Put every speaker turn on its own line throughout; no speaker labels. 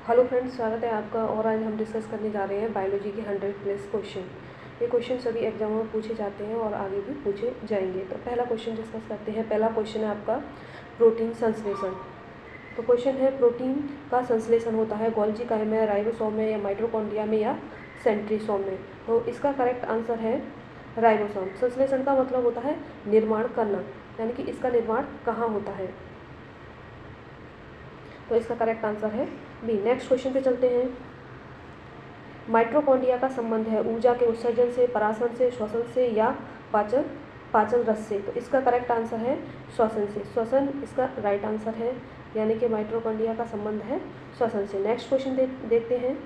Hello friends, स्वागत है आपका। और आज हम डिस्कस करने जा रहे हैं बायोलॉजी के 100+ क्वेश्चन। ये क्वेश्चन सभी एग्जामों में पूछे जाते हैं और आगे भी पूछे जाएंगे। तो पहला क्वेश्चन डिस्कस करते हैं। पहला क्वेश्चन है आपका प्रोटीन संश्लेषण। तो क्वेश्चन है, प्रोटीन का संश्लेषण होता है गोल्गी काय में, राइबोसोम में, या माइटोकॉन्ड्रिया में, या सेंट्रीसोम में। तो इसका करेक्ट आंसर है राइबोसोम। संश्लेषण का मतलब होता है निर्माण करना, यानी कि इसका निर्माण कहाँ होता है। तो इसका करेक्ट आंसर है बी। नेक्स्ट क्वेश्चन पे चलते हैं। माइटोकॉन्ड्रिया का संबंध है ऊर्जा के उत्सर्जन से, परासरण से, श्वसन से, या पाचन रस से। तो इसका करेक्ट आंसर है श्वसन से। श्वसन इसका राइट आंसर है, यानी कि माइटोकॉन्ड्रिया का संबंध है श्वसन से। नेक्स्ट क्वेश्चन देखते हैं।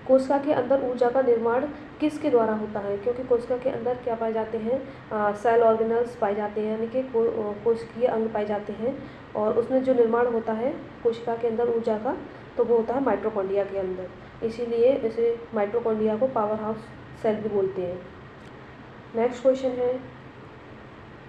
कोशिका के अंदर ऊर्जा का निर्माण किसके द्वारा होता है? क्योंकि कोशिका के अंदर क्या पाए जाते हैं? सेल ऑर्गेनल्स पाए जाते हैं, यानी कि कोशिकीय अंग पाए जाते हैं। और उसमें जो निर्माण होता है कोशिका के अंदर ऊर्जा का, तो वो होता है माइटोकॉन्ड्रिया के अंदर। इसीलिए इसे माइटोकॉन्ड्रिया को पावर हाउस सेल भी बोलते हैं। नेक्स्ट क्वेश्चन है,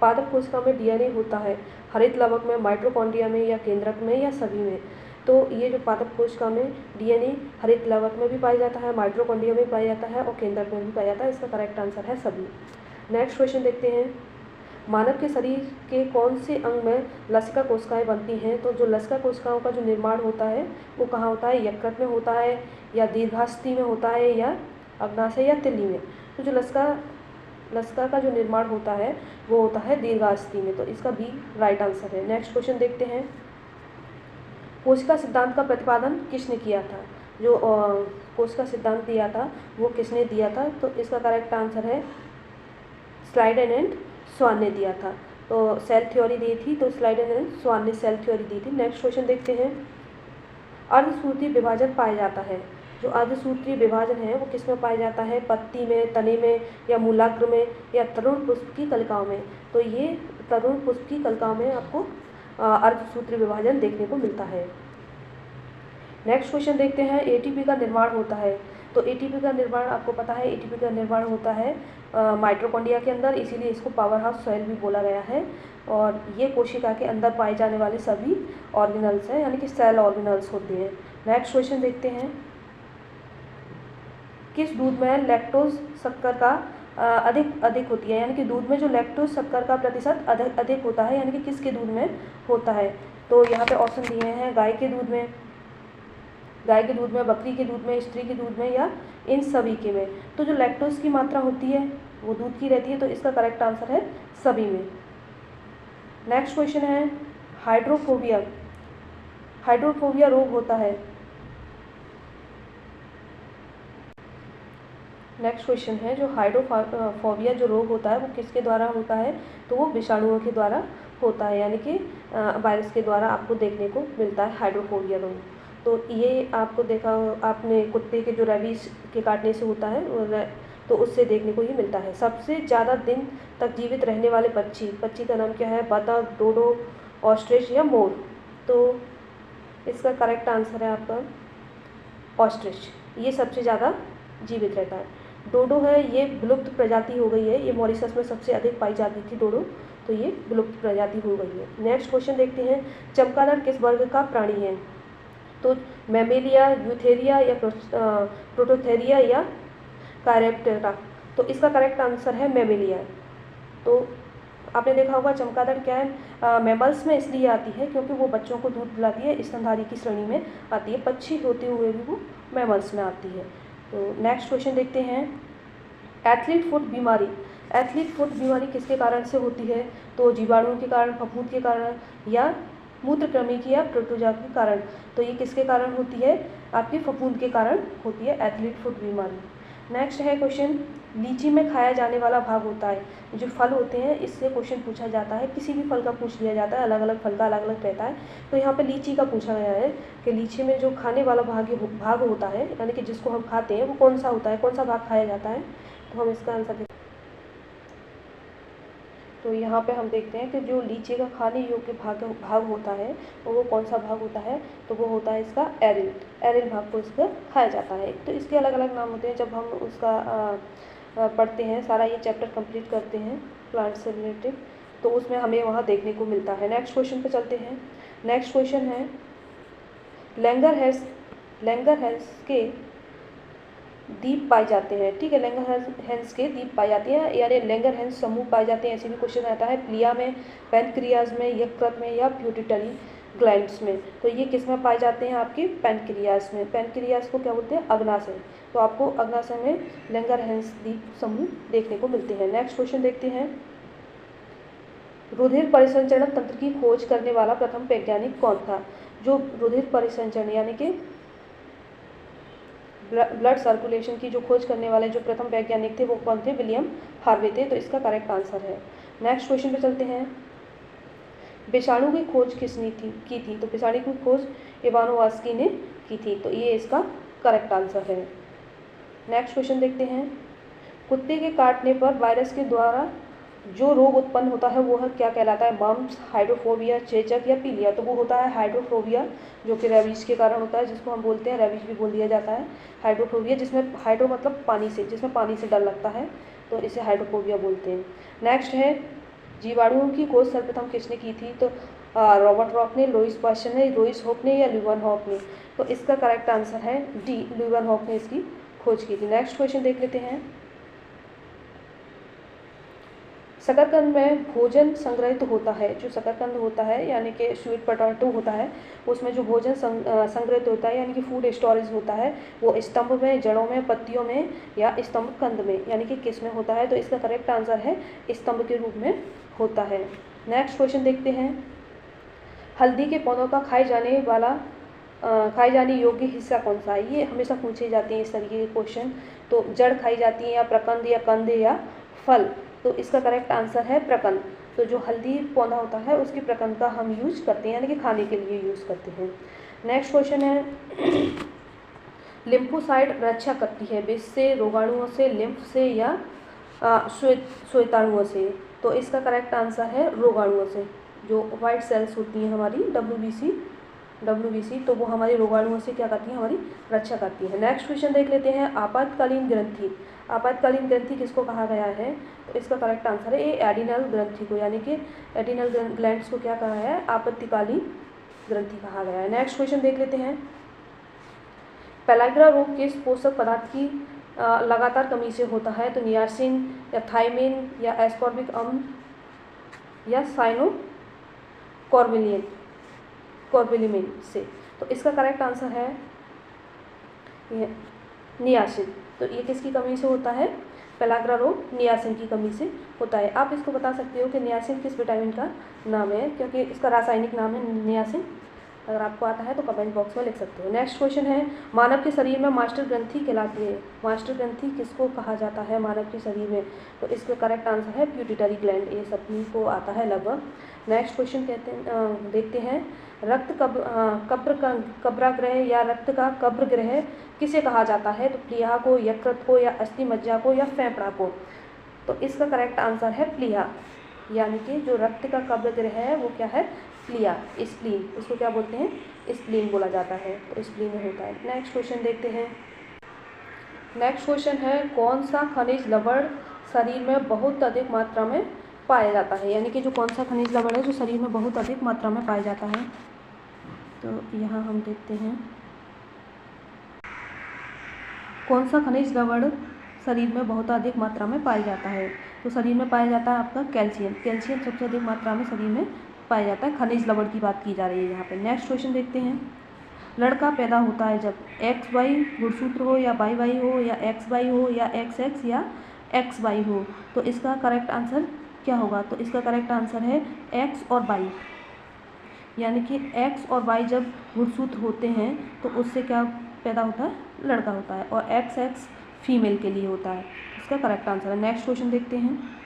पादप कोशिका में डीएनए होता है हरित लवक में, माइटोकॉन्ड्रिया में, या केंद्रक में, या सभी में। तो ये जो पादप कोशिका में डीएनए हरित लवक में भी पाया जाता है, माइटोकॉन्ड्रिया में भी पाया जाता है, और केंद्रक में भी पाया जाता है। इसका करेक्ट आंसर है सभी। नेक्स्ट क्वेश्चन देखते हैं। मानव के शरीर के कौन से अंग में लसिका कोशिकाएं बनती हैं? तो जो लसिका कोशिकाओं का जो निर्माण होता है वो कहाँ होता है? यकृत में होता है, या दीर्घास्thi में होता है, या अग्नाशय या तिल्ली में। तो जो लसिका का जो निर्माण होता है वो होता है दीर्घास्thi में। तो इसका बी राइट आंसर है। नेक्स्ट क्वेश्चन देखते हैं। कोशिका सिद्धांत का प्रतिपादन किसने किया था? जो कोशिका सिद्धांत दिया था वो किसने दिया था? तो इसका करेक्ट आंसर है स्लाइडेन एंड स्वान ने दिया था। तो सेल थ्योरी दी थी, तो स्लाइडेन एंड स्वान ने सेल थ्योरी दी थी। नेक्स्ट क्वेश्चन देखते हैं। अर्धसूत्रीय विभाजन पाया जाता है। जो अर्धसूत्रीय विभाजन है वो किस में पाया जाता है? पत्ती में, तने में, या मूलाग्र में, या तरुण पुष्प की कलिकाओं में। तो ये तरुण पुष्प की कलिकाओं में आपको अर्धसूत्रीय विभाजन देखने को मिलता है। नेक्स्ट क्वेश्चन देखते हैं। एटीपी का निर्माण होता है। तो एटीपी का निर्माण आपको पता है, एटीपी का निर्माण होता है माइटोकॉन्ड्रिया के अंदर, इसीलिए इसको पावर हाउस सेल भी बोला गया है। और ये कोशिका के अंदर पाए जाने वाले सभी ऑर्गेनल्स हैं, यानी कि सेल ऑर्गेनल्स होते हैं। नेक्स्ट क्वेश्चन देखते हैं। किस दूध में लैक्टोज शक्कर का अधिक होती है? यानी कि दूध में जो लैक्टोज शक्कर का प्रतिशत अधिक होता है, यानी कि किसके दूध में होता है? तो यहाँ पे ऑप्शन दिए हैं, गाय के दूध में, बकरी के दूध में, स्त्री के दूध में, या इन सभी के में। तो जो लैक्टोज की मात्रा होती है वो दूध की रहती है, तो इसका करेक्ट आंसर है सभी में। नेक्स्ट क्वेश्चन है, हाइड्रोफोबिया रोग होता है। नेक्स्ट क्वेश्चन है, जो हाइड्रोफोबिया जो रोग होता है वो किसके द्वारा होता है? तो वो विषाणुओं के द्वारा होता है, यानी कि वायरस के द्वारा आपको देखने को मिलता है हाइड्रोफोबिया रोग। तो ये आपको आपने कुत्ते के जो रेबीज के काटने से होता है, तो उससे देखने को ये मिलता है। सबसे ज़्यादा दिन तक जीवित रहने वाले पक्षी का नाम क्या है? बतख, डोडो, ऑस्ट्रिच, या मोर। तो इसका करेक्ट आंसर है आपका ऑस्ट्रिच। ये सबसे ज़्यादा जीवित रहता है। डोडो है, ये विलुप्त प्रजाति हो गई है। ये मॉरिशस में सबसे अधिक पाई जाती थी डोडो, तो ये विलुप्त प्रजाति हो गई है। नेक्स्ट क्वेश्चन देखते हैं। चमगादड़ किस वर्ग का प्राणी है? तो मैमेलिया, यूथेरिया, या प्रोटोथेरिया, या कायरेप्टेरा। तो इसका करेक्ट आंसर है मैमेलिया। तो आपने देखा होगा चमगादड़ क्या है, मैमल्स में इसलिए आती है क्योंकि वो बच्चों को दूध पिलाती है, स्तनधारी की श्रेणी में आती है। पक्षी होते हुए भी वो मैमल्स में आती है। तो नेक्स्ट क्वेश्चन देखते हैं। एथलीट फुट बीमारी किसके कारण से होती है? तो जीवाणुओं के कारण, फफूंद के कारण, या मूत्रकृमि की, या प्रोटोजोआ के कारण। तो ये किसके कारण होती है? आपकी फफूंद के कारण होती है एथलीट फुट बीमारी। नेक्स्ट है क्वेश्चन, लीची में खाया जाने वाला भाग होता है। जो फल होते हैं इससे क्वेश्चन पूछा जाता है, किसी भी फल का पूछ लिया जाता है, अलग अलग फल का अलग अलग रहता है। तो यहाँ पे लीची का पूछा गया है कि लीची में जो खाने वाला भाग होता है, यानी कि जिसको हम खाते हैं, वो कौन सा होता है, कौन सा भाग खाया जाता है? तो हम इसका आंसर तो यहाँ पे हम देखते हैं कि जो लीची का खाने योग्य भाग होता है वो कौन सा भाग होता है? तो वो होता है इसका एरिल भाग को इसका खाया जाता है। तो इसके अलग अलग नाम होते हैं। जब हम उसका पढ़ते हैं, सारा ये चैप्टर कंप्लीट करते हैं प्लांट से रिलेटेड, तो उसमें हमें वहाँ देखने को मिलता है। नेक्स्ट क्वेश्चन पे चलते हैं। नेक्स्ट क्वेश्चन है, लैंगरहैंस के द्वीप पाए जाते हैं। ठीक है, लैंगरहैंस के द्वीप पाए जाते हैं, यानी लैंगरहैंस समूह पाए जाते हैं, ऐसे भी क्वेश्चन आता है। प्लिया में, पैनक्रियाज में, यकृत में या प्यूटिटरी ग्लैंड्स में। तो ये किस में पाए जाते हैं? आपके पैनक्रियाज में। पैनक्रियाज को क्या बोलते हैं? अग्नाशय। तो आपको अग्नाशय में लैंगरहैंस द्वीप समूह देखने को मिलते हैं। नेक्स्ट क्वेश्चन देखते हैं, रुधिर परिसंचरण तंत्र की खोज करने वाला प्रथम वैज्ञानिक कौन था? जो रुधिर परिसंचरण यानी कि ब्लड सर्कुलेशन की जो खोज करने वाले जो प्रथम वैज्ञानिक थे वो कौन थे? विलियम हार्वे थे। तो इसका करेक्ट आंसर है। नेक्स्ट क्वेश्चन पे चलते हैं, विषाणु की खोज किसने की थी? तो विषाणु की खोज इवानोवास्की ने की थी। तो ये इसका करेक्ट आंसर है। नेक्स्ट क्वेश्चन देखते हैं, कुत्ते के काटने पर वायरस के द्वारा जो रोग उत्पन्न होता है वो क्या कहलाता है? मम्प्स, हाइड्रोफोबिया, चेचक या पीलिया? तो वो होता है हाइड्रोफोबिया, जो कि रेबीज के कारण होता है, जिसको हम बोलते हैं रेबीज भी बोल दिया जाता है। हाइड्रोफोबिया, जिसमें हाइड्रो मतलब पानी से, जिसमें पानी से डर लगता है, तो इसे हाइड्रोफोबिया बोलते हैं। नेक्स्ट है, जीवाणुओं की खोज सर्वप्रथम किसने की थी? तो रॉबर्ट रॉक ने, लुईस पास्चर ने, लुईस होप ने या ल्यूवेनहॉक ने? तो इसका करेक्ट आंसर है डी, ल्यूवेनहॉक ने इसकी खोज की थी। नेक्स्ट क्वेश्चन देख लेते हैं, शकरकंद में भोजन संग्रहित होता है। जो शकरकंद होता है यानी कि स्वीट पोटैटो होता है, उसमें जो भोजन संग्रहित होता है यानी कि फूड स्टोरेज होता है, वो स्तंभ में, जड़ों में, पत्तियों में या स्तंभ कंद में, यानी कि किस में होता है? तो इसका करेक्ट आंसर है स्तंभ के रूप में होता है। नेक्स्ट क्वेश्चन देखते हैं, हल्दी के पौधों का खाए जाने योग्य हिस्सा कौन सा है? ये हमेशा पूछे जाते हैं इस तरीके के क्वेश्चन। तो जड़ खाई जाती है या प्रकंद या कंद या फल? तो इसका करेक्ट आंसर है प्रकंद। तो जो हल्दी पौधा होता है उसकी प्रकंद का हम यूज करते हैं, यानी कि खाने के लिए यूज़ करते हैं। नेक्स्ट क्वेश्चन है, लिम्फोसाइट रक्षा करती है विष से, रोगाणुओं से, लिम्फ से या श्वेताणुओं से? तो इसका करेक्ट आंसर है रोगाणुओं से। जो वाइट सेल्स होती हैं हमारी WBC, तो वो हमारी रोगाणुओं से क्या करती है? हमारी रक्षा करती है। नेक्स्ट क्वेश्चन देख लेते हैं, आपातकालीन ग्रंथि। आपातकालीन ग्रंथि किसको कहा गया है? तो इसका करेक्ट आंसर है ए, एडिनल ग्रंथि को, यानी कि एडिनल ग्लैंड्स को क्या कहा है? आपत्तिकालीन ग्रंथि कहा गया है। नेक्स्ट क्वेश्चन देख लेते हैं, पेलाग्रा रोग किस पोषक पदार्थ की लगातार कमी से होता है? तो नियासिन या थायमिन या एस्कॉर्बिक अम्ल या साइनोकॉर्बिलिन से? तो इसका करेक्ट आंसर है नियासिन। तो ये किसकी कमी से होता है? पेलाग्रा रोग नियासिन की कमी से होता है। आप इसको बता सकते हो कि नियासिन किस विटामिन का नाम है, क्योंकि इसका रासायनिक नाम है नियासिन। अगर आपको आता है तो कमेंट बॉक्स में लिख सकते हो। नेक्स्ट क्वेश्चन है, मानव के शरीर में मास्टर ग्रंथि कहलाती है। मास्टर ग्रंथि किसको कहा जाता है मानव के शरीर में? तो इसका करेक्ट आंसर है प्यूटिटरी ग्लैंड। ये सभी को आता है लगभग। नेक्स्ट क्वेश्चन देखते हैं, रक्त कब्राग्रह या रक्त का कब्र ग्रह किसे कहा जाता है? तो प्लीहा को, यकृत को या अस्थि मज्जा को या फेफड़ा को? तो इसका करेक्ट आंसर है प्लीहा, यानी कि जो रक्त का कब्र ग्रह है वो क्या है? प्लीहा, स्प्लीन। इसको क्या बोलते हैं? स्प्लीन बोला जाता है। तो स्प्लीन में होता है। नेक्स्ट क्वेश्चन देखते हैं, नेक्स्ट क्वेश्चन है, कौन सा खनिज लवण शरीर में बहुत अधिक मात्रा में पाया जाता है? यानी कि जो कौन सा खनिज लवण है जो शरीर में बहुत अधिक मात्रा में पाया जाता है? तो यहाँ हम देखते हैं, कौन सा खनिज लवण शरीर में बहुत अधिक मात्रा में पाया जाता है? तो शरीर में पाया जाता है आपका कैल्शियम। कैल्शियम सबसे अधिक मात्रा में शरीर में पाया जाता है। खनिज लवण की बात की जा रही है यहाँ पे। नेक्स्ट क्वेश्चन देखते हैं, लड़का पैदा होता है जब XY गुणसूत्र हो या YY हो या XY हो या XX या XY हो? तो इसका करेक्ट आंसर क्या होगा? तो इसका करेक्ट आंसर है X और Y, यानी कि X और Y जब गुणसूत्र होते हैं तो उससे क्या पैदा होता है? लड़का होता है। और XX फीमेल के लिए होता है। इसका करेक्ट आंसर है। नेक्स्ट क्वेश्चन देखते हैं,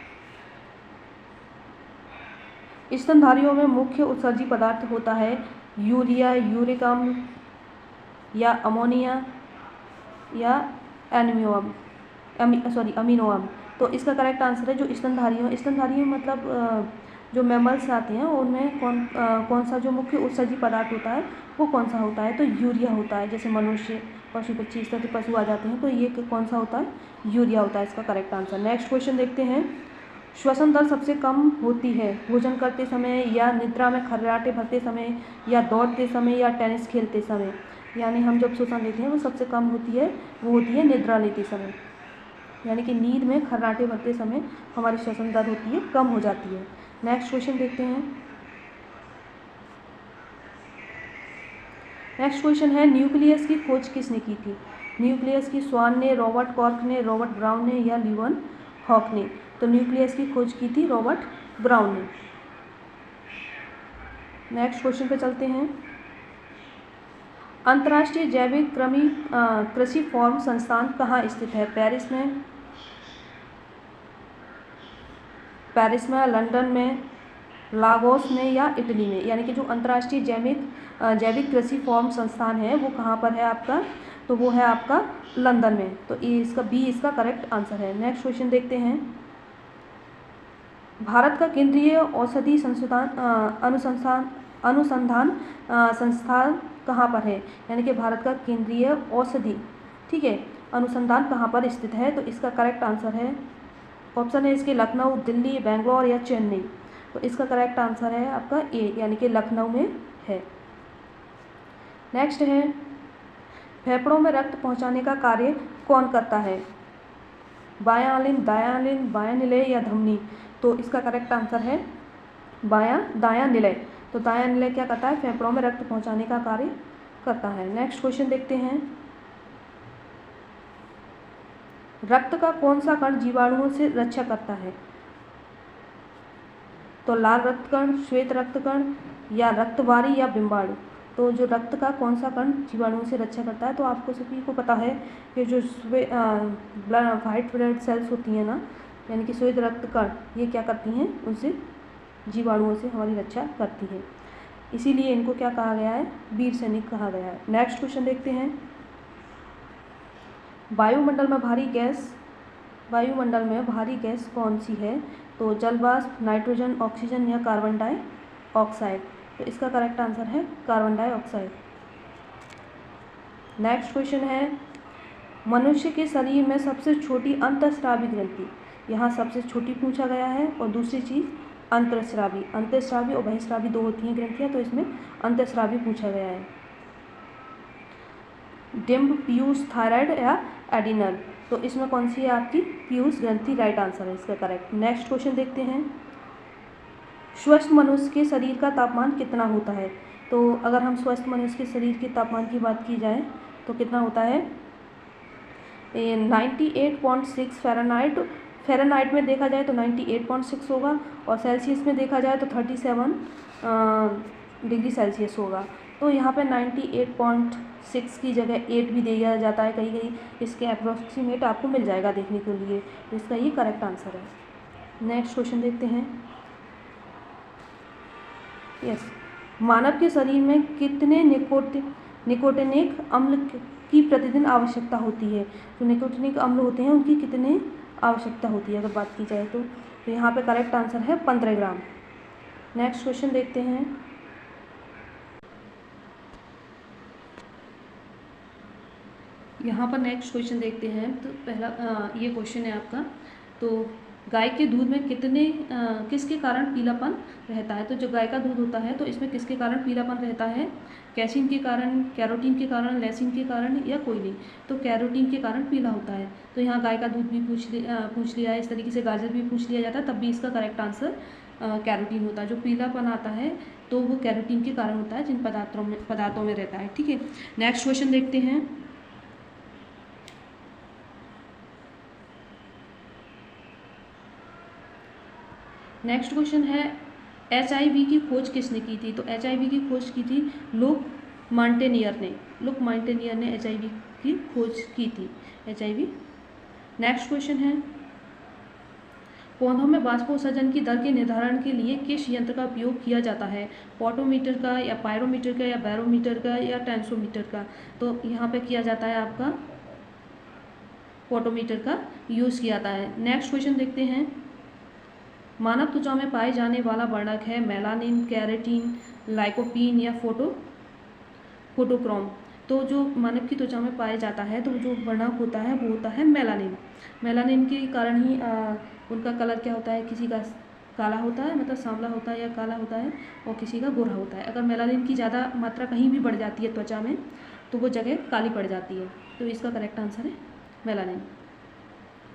स्तनधारियों में मुख्य उत्सर्जी पदार्थ होता है यूरिया, यूरिक अम्ल या अमोनिया या अमीनो अम्ल? तो इसका करेक्ट आंसर है जो स्तनधारियों मतलब जो मैमल्स आते हैं उनमें कौन सा जो मुख्य उत्सर्जी पदार्थ होता है वो कौन सा होता है? तो यूरिया होता है। जैसे मनुष्य, पशु पक्षी, इस तरह के पशु आ जाते हैं तो ये कौन सा होता है? यूरिया होता है। इसका करेक्ट आंसर। नेक्स्ट क्वेश्चन देखते हैं, श्वसन दर सबसे कम होती है भोजन करते समय, या निद्रा में खर्राटे भरते समय, या दौड़ते समय, या टेनिस खेलते समय। यानी हम जब श्वसन लेते हैं वो सबसे कम होती है, वो होती है निद्रा लेते समय। यानी कि नींद में खर्राटे भरते समय हमारी श्वसन दर होती है कम हो जाती है। नेक्स्ट क्वेश्चन देखते हैं। नेक्स्ट क्वेश्चन है, न्यूक्लियस की खोज किसने की थी? न्यूक्लियस की स्वान ने, रॉबर्ट कॉर्क ने, रॉबर्ट ब्राउन ने, या ल्यूवन हॉक ने? तो न्यूक्लियस की खोज की थी रॉबर्ट ब्राउन ने। नेक्स्ट क्वेश्चन पे चलते हैं। अंतर्राष्ट्रीय जैविक कृषि फॉर्म संस्थान कहाँ स्थित है? पेरिस में, लंदन में, लागोस में, या इटली में? यानी कि जो अंतर्राष्ट्रीय जैविक कृषि फॉर्म संस्थान है वो कहाँ पर है आपका? तो वो है आपका लंदन में। तो इसका बी इसका करेक्ट आंसर है। नेक्स्ट क्वेश्चन देखते हैं। भारत का केंद्रीय औषधि अनुसंधान संस्थान कहाँ पर है? यानी कि भारत का केंद्रीय औषधि, ठीक है, अनुसंधान कहाँ पर स्थित है? तो इसका करेक्ट आंसर है, ऑप्शन है इसके लखनऊ, दिल्ली, बेंगलोर, या चेन्नई। तो इसका करेक्ट आंसर है आपका ए, यानी कि लखनऊ में है। नेक्स्ट है, फेफड़ों में रक्त पहुंचाने का कार्य कौन करता है? बायां आलिन, दायां आलिन, बायां निलय, या धमनी? तो इसका करेक्ट आंसर है दायां निलय। तो दायां निलय क्या करता है? फेफड़ों में रक्त पहुंचाने का कार्य करता है। नेक्स्ट क्वेश्चन देखते हैं। रक्त का कौन सा कण जीवाणुओं से रक्षा करता है? तो लाल रक्त कण, श्वेत रक्त कण, या रक्तवारी, या बिंबाणु? तो जो रक्त का कौन सा कण जीवाणुओं से रक्षा करता है? तो आपको सभी को पता है कि जो वाइट ब्लड सेल्स होती हैं ना, यानी कि श्वेत रक्त कण, ये क्या करती हैं? उनसे जीवाणुओं से हमारी रक्षा करती है, इसीलिए इनको क्या कहा गया है? वीर सैनिक कहा गया है। नेक्स्ट क्वेश्चन देखते हैं। वायुमंडल में भारी गैस कौन सी है? तो जल वाष्प, नाइट्रोजन, ऑक्सीजन, या कार्बन डाइऑक्साइड? तो इसका करेक्ट आंसर है कार्बन डाइऑक्साइड। नेक्स्ट क्वेश्चन है, मनुष्य के शरीर में सबसे छोटी अंतःस्रावी ग्रंथि, यहाँ सबसे छोटी पूछा गया है, और दूसरी चीज़ अंतःस्रावी और बहिस्रावी दो होती हैं ग्रंथियाँ, तो इसमें अंतःस्रावी पूछा गया है। डिम्ब, पीयूष, थायराइड, या एडिनल? तो इसमें कौन सी है आपकी? पीयूष ग्रंथि राइट आंसर है इसका करेक्ट। नेक्स्ट क्वेश्चन देखते हैं। स्वस्थ मनुष्य के शरीर का तापमान कितना होता है? तो अगर हम स्वस्थ मनुष्य के शरीर के तापमान की बात की जाए तो कितना होता है? 98.6 फ़ारेनहाइट में देखा जाए तो 98.6 होगा, और सेल्सियस में देखा जाए तो 37 डिग्री सेल्सियस होगा। तो यहाँ पे 98.6 की जगह 8 भी दिया जाता है कहीं कहीं, इसके अप्रोक्सीमेट आपको मिल जाएगा देखने के लिए, इसका ये करेक्ट आंसर है। नेक्स्ट क्वेश्चन देखते हैं। यस, मानव के शरीर में कितने निकोटिनिक अम्ल की प्रतिदिन आवश्यकता होती है? जो निकोटिनिक अम्ल होते हैं उनकी कितने आवश्यकता होती है अगर बात की जाए तो यहाँ पे करेक्ट आंसर है 15 ग्राम। नेक्स्ट क्वेश्चन देखते हैं। यहाँ पर नेक्स्ट क्वेश्चन देखते हैं। तो पहला ये क्वेश्चन है आपका, तो गाय के दूध में किसके कारण पीलापन रहता है? तो जो गाय का दूध होता है तो इसमें किसके कारण पीलापन रहता है? कैसीन के कारण, कैरोटीन के कारण, लेसिन के कारण, या कोई नहीं? तो कैरोटीन के कारण पीला होता है। तो यहाँ गाय का दूध भी पूछ लिया है, इस तरीके से गाजर भी पूछ लिया जाता है, तब भी इसका करेक्ट आंसर कैरोटीन होता है। जो पीलापन आता है तो वो कैरोटीन के कारण होता है, जिन पदार्थों में रहता है। ठीक है, नेक्स्ट क्वेश्चन देखते हैं। नेक्स्ट क्वेश्चन है, HIV की खोज किसने की थी? तो HIV की खोज की थी लुक मॉन्टेनियर ने HIV की खोज की थी, HIV। नेक्स्ट क्वेश्चन है, पौधों में वाष्पोत्सर्जन की दर के निर्धारण के लिए किस यंत्र का उपयोग किया जाता है? पोटोमीटर का, या पायरोमीटर का, या बैरोमीटर का, या टेंसोमीटर का? तो यहाँ पे किया जाता है आपका पोटोमीटर का यूज़ किया जाता है। नेक्स्ट क्वेश्चन देखते हैं। मानव त्वचा में पाए जाने वाला वर्णक है मेलानिन, केराटिन, लाइकोपीन, या फोटोक्रोम? तो जो मानव की त्वचा में पाया जाता है तो जो वर्णक होता है वो होता है मेलानिन। मेलानिन के कारण ही उनका कलर क्या होता है, किसी का काला होता है मतलब सांवला होता है या काला होता है, और किसी का गोरा होता है। अगर मेलानिन की ज़्यादा मात्रा कहीं भी बढ़ जाती है त्वचा में तो वो जगह काली पड़ जाती है। तो इसका करेक्ट आंसर है मेलानिन।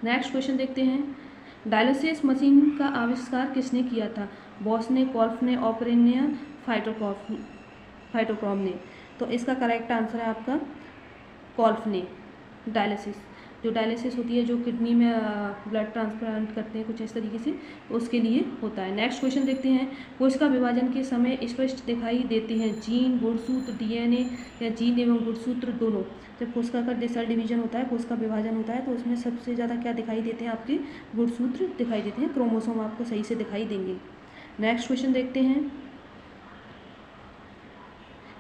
नेक्स्ट क्वेश्चन देखते हैं, डायलिसिस मशीन का आविष्कार किसने किया था? बॉस ने, कॉल्फ ने, ऑपरेन ने या फाइटोक्रोम ने? तो इसका करेक्ट आंसर है आपका कॉल्फ ने। जो डायलिसिस होती है, जो किडनी में ब्लड ट्रांसप्लांट करते हैं कुछ इस तरीके से, उसके लिए होता है। नेक्स्ट क्वेश्चन देखते हैं, कोशिका विभाजन के समय स्पष्ट दिखाई देते हैं जीन, गुणसूत्र, डीएनए या जीन एवं गुणसूत्र दोनों? जब कोशिका का सेल डिवीजन होता है, कोशिका विभाजन होता है, तो उसमें सबसे ज़्यादा क्या दिखाई देते हैं? आपके गुणसूत्र दिखाई देते हैं, क्रोमोसोम आपको सही से दिखाई देंगे। नेक्स्ट क्वेश्चन देखते हैं,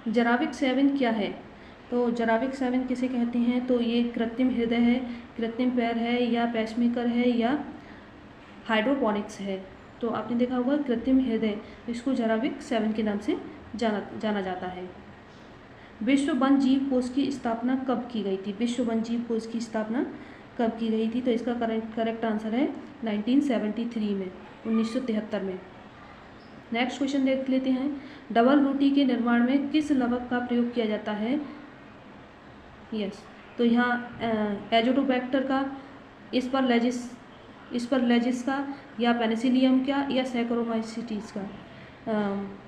जराविक 7 क्या है? तो जराविक 7 किसे कहते हैं? तो ये कृत्रिम हृदय है, कृत्रिम पैर है, या पेसमेकर है, या हाइड्रोपोनिक्स है? तो आपने देखा होगा कृत्रिम हृदय, इसको जराविक 7 के नाम से जाना जाता है। विश्व वन जीव कोष की स्थापना कब की गई थी? विश्व वन जीव कोष की स्थापना कब की गई थी? तो इसका करेक्ट आंसर है 1973 में, 1973 में। नेक्स्ट क्वेश्चन देख लेते हैं, डबल रोटी के निर्माण में किस लवक का प्रयोग किया जाता है? तो यहाँ एजोटोबैक्टर का, स्परलेजिस का, या पेनिसिलियम का, या सैकरोमाइसिटीज का?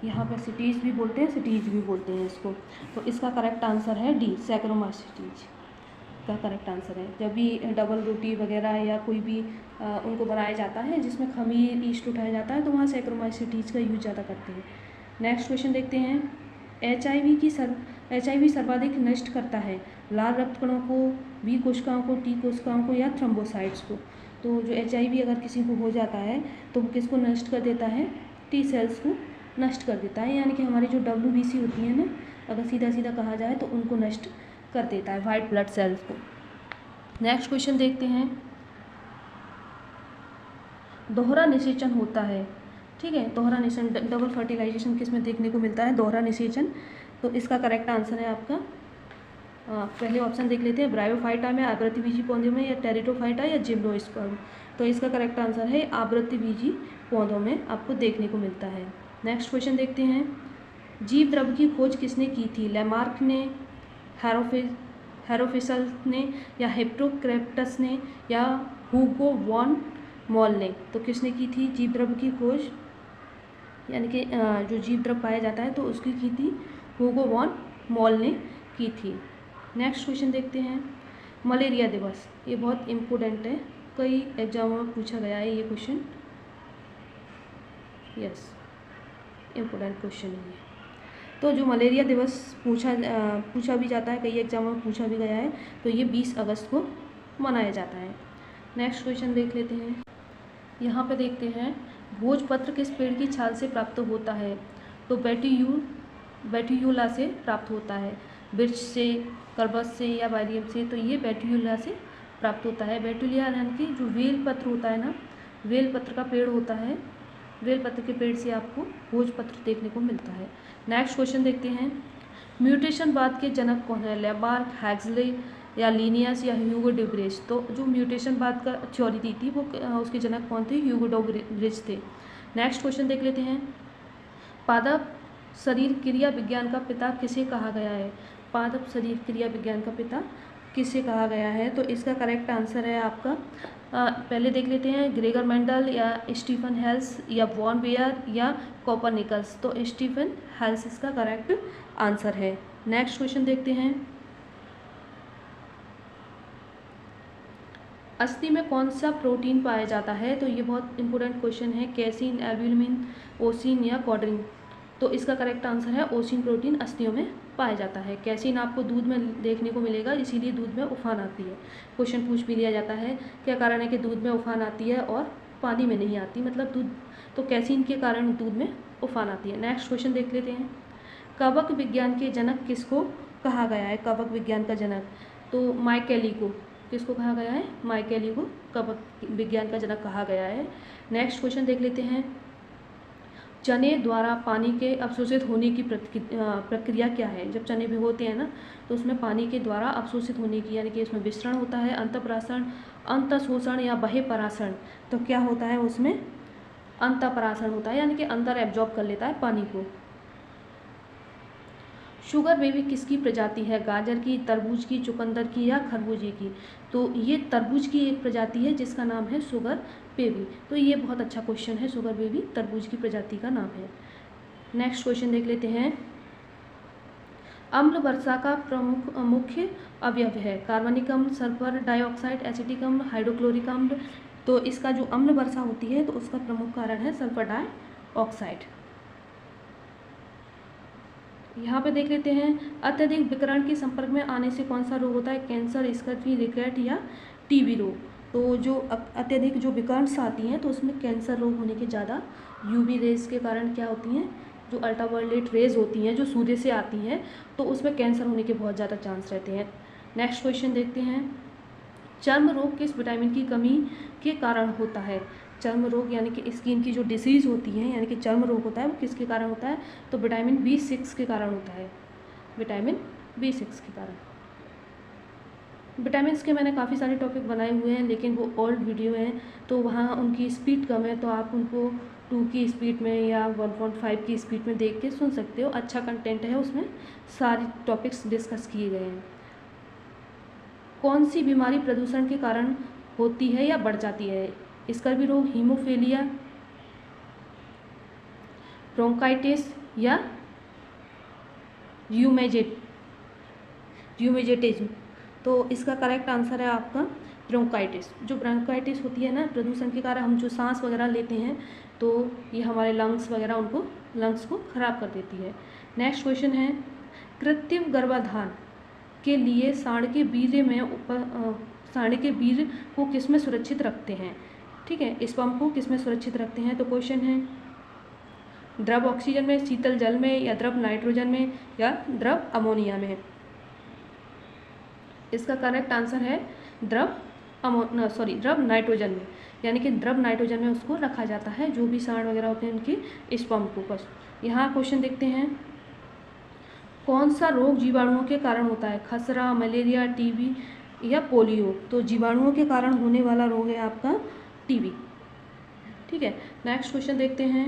यहाँ पे सिटीज भी बोलते हैं, सिटीज भी बोलते हैं इसको। तो इसका करेक्ट आंसर है डी, सैकरोमाइसिटीज का करेक्ट आंसर है। जब भी डबल रोटी वगैरह या कोई भी उनको बनाया जाता है जिसमें खमीर ईस्ट उठाया जाता है, तो वहाँ सैकरोमाइसिटीज का यूज ज़्यादा करते हैं। नेक्स्ट क्वेश्चन देखते हैं, HIV सर्वाधिक नष्ट करता है लाल रक्त कणों को, बी कोशिकाओं को, टी कोशिकाओं को, या थ्रोम्बोसाइट्स को? तो जो HIV अगर किसी को हो जाता है तो वो किसको नष्ट कर देता है? टी सेल्स को नष्ट कर देता है, यानी कि हमारी जो WBC होती है ना, अगर सीधा सीधा कहा जाए तो उनको नष्ट कर देता है, वाइट ब्लड सेल्स को। नेक्स्ट क्वेश्चन देखते हैं, दोहरा निषेचन होता है, ठीक है, दोहरा निषेचन, डबल फर्टिलाइजेशन किस में देखने को मिलता है? दोहरा निषेचन। तो इसका करेक्ट आंसर है आपका पहले ऑप्शन देख लेते हैं, ब्रायोफाइटा में, आवृत्तिबीजी पौधों में, या टेरिडोफाइटा, या जिम्नोस्पर्म? तो इसका करेक्ट आंसर है आवृत्तिबीजी पौधों में आपको देखने को मिलता है। नेक्स्ट क्वेश्चन देखते हैं, जीव द्रव्य की खोज किसने की थी? लैमार्क ने, हेरोफिसल ने, या हिप्पोक्रेटस ने, या हुगो वॉन मॉल ने? तो किसने की थी जीव द्रव्य की खोज, यानी कि जो जीव द्रव्य पाया जाता है तो उसकी की थी हुगो वॉन मॉल ने की थी। नेक्स्ट क्वेश्चन देखते हैं, मलेरिया दिवस, ये बहुत इम्पोर्टेंट है, कई एग्जामों में पूछा गया है ये क्वेश्चन, यस इम्पोर्टेंट क्वेश्चन है ये। तो जो मलेरिया दिवस पूछा भी जाता है, कई एग्जामों में पूछा भी गया है, तो ये 20 अगस्त को मनाया जाता है। नेक्स्ट क्वेश्चन देख लेते हैं, यहाँ पे देखते हैं, भोजपत्र किस पेड़ की छाल से प्राप्त होता है? तो बैट्यूला से प्राप्त होता है, वृक्ष से, करबस से, या वायरियम से? तो ये बैट्यूला से प्राप्त होता है। बैट्यूलिया यानी कि जो वेल पत्र होता है ना, वेल पत्र का पेड़ होता है, वेल पत्र के पेड़ से आपको भोजपत्र देखने को मिलता है। नेक्स्ट क्वेश्चन देखते हैं, म्यूटेशनवाद के जनक कौन है? लैमार्क, हैक्सले, या लिनियस, या ह्यूगो ड्यूब्रिज? तो जो म्यूटेशनवाद का थ्योरी दी थी वो उसके जनक कौन थे? ह्यूगो ड्यूब्रिज थे। नेक्स्ट क्वेश्चन देख लेते हैं, पादप शरीर क्रिया विज्ञान का पिता किसे कहा गया है? पादप शरीर क्रिया विज्ञान का पिता किसे कहा गया है? तो इसका करेक्ट आंसर है आपका पहले देख लेते हैं, ग्रेगर मेंडल, या स्टीफन हेल्स, या वॉन बेयर, या कोपरनिकस? तो स्टीफन हेल्स इसका करेक्ट आंसर है। नेक्स्ट क्वेश्चन देखते हैं, अस्थि में कौन सा प्रोटीन पाया जाता है? तो ये बहुत इंपॉर्टेंट क्वेश्चन है, कैसीन, एल्ब्यूमिन, ओसिन, या कॉडरिन? तो इसका करेक्ट आंसर है ओसिन प्रोटीन अस्थियों में पाया जाता है। कैसीन आपको दूध में देखने को मिलेगा, इसीलिए दूध में उफान आती है। क्वेश्चन पूछ भी लिया जाता है, क्या कारण है कि दूध में उफान आती है और पानी में नहीं आती, मतलब दूध, तो कैसीन के कारण दूध में उफान आती है। नेक्स्ट क्वेश्चन देख लेते हैं, कवक विज्ञान के जनक किसको कहा गया है? कवक विज्ञान का जनक, तो माइकेली को किसको कहा गया है? माइकेली को कवक विज्ञान का जनक कहा गया है। नेक्स्ट क्वेश्चन देख लेते हैं, चने द्वारा पानी के अवशोषित होने की प्रक्रिया क्या है? जब चने भिगोते हैं ना, तो उसमें पानी के द्वारा अवशोषित होने की, यानी कि इसमें विसरण होता है, अंतःपरासरण, अंतःशोषण या बहिःपरासरण। तो क्या होता है उसमें? अंतःपरासरण होता है, यानी कि अंदर एब्जॉर्ब कर लेता है पानी को। शुगर बेबी किसकी प्रजाति है? गाजर की, तरबूज की, चुकंदर की या खरबूजे की? तो ये तरबूज की एक प्रजाति है जिसका नाम है शुगर बेबी। तो ये बहुत अच्छा क्वेश्चन है, शुगर बेबी तरबूज की प्रजाति का नाम है। नेक्स्ट क्वेश्चन देख लेते हैं। अम्ल वर्षा का प्रमुख मुख्य अवयव है? कार्बनिक अम्ल, सल्फर डाइऑक्साइड, एसिटिक अम्ल, हाइड्रोक्लोरिक अम्ल। तो इसका जो अम्ल वर्षा होती है तो उसका प्रमुख कारण है सल्फर डाइऑक्साइड। यहाँ पे देख लेते हैं, अत्यधिक विकिरण के संपर्क में आने से कौन सा रोग होता है? कैंसर, स्कर्वी, रिकेट या टीबी रोग। तो जो अत्यधिक जो विकिरणस आती हैं तो उसमें कैंसर रोग होने के ज़्यादा, यूवी रेज के कारण क्या होती हैं, जो अल्ट्रावायलेट रेज होती हैं जो सूर्य से आती हैं, तो उसमें कैंसर होने के बहुत ज़्यादा चांस रहते हैं। नेक्स्ट क्वेश्चन देखते हैं, चर्म रोग किस विटामिन की कमी के कारण होता है? चर्म रोग यानी कि स्किन की जो डिसीज़ होती है, यानी कि चर्म रोग होता है, वो किसके कारण होता है? तो विटामिन B6 के कारण होता है, विटामिन B6 के कारण। विटामिन्स के मैंने काफ़ी सारे टॉपिक बनाए हुए हैं, लेकिन वो ओल्ड वीडियो हैं तो वहाँ उनकी स्पीड कम है, तो आप उनको 2 की स्पीड में या 1.5 की स्पीड में देख के सुन सकते हो। अच्छा कंटेंट है, उसमें सारे टॉपिक्स डिस्कस किए गए हैं। कौन सी बीमारी प्रदूषण के कारण होती है या बढ़ जाती है? स्कर्वी रोग, हीमोफीलिया, ब्रोंकाइटिस या र्यूमेटिज्म। तो इसका करेक्ट आंसर है आपका ब्रोंकाइटिस। जो ब्रोंकाइटिस होती है ना, प्रदूषण के कारण हम जो सांस वगैरह लेते हैं तो ये हमारे लंग्स वगैरह लंग्स को खराब कर देती है। नेक्स्ट क्वेश्चन है, कृत्रिम गर्भाधान के लिए सांड के वीर्य को किस में सुरक्षित रखते हैं? ठीक है, स्पर्म को किस में सुरक्षित रखते हैं? तो क्वेश्चन है, द्रव ऑक्सीजन में, शीतल जल में या द्रव नाइट्रोजन में या द्रव अमोनिया में? इसका करेक्ट आंसर है द्रव नाइट्रोजन में, यानी कि द्रव नाइट्रोजन में उसको रखा जाता है, जो भी सांड वगैरह होते हैं उनके स्पर्म को। बस यहाँ क्वेश्चन देखते हैं, कौन सा रोग जीवाणुओं के कारण होता है? खसरा, मलेरिया, टीबी या पोलियो? तो जीवाणुओं के कारण होने वाला रोग है आपका टीबी। ठीक है, नेक्स्ट क्वेश्चन देखते हैं।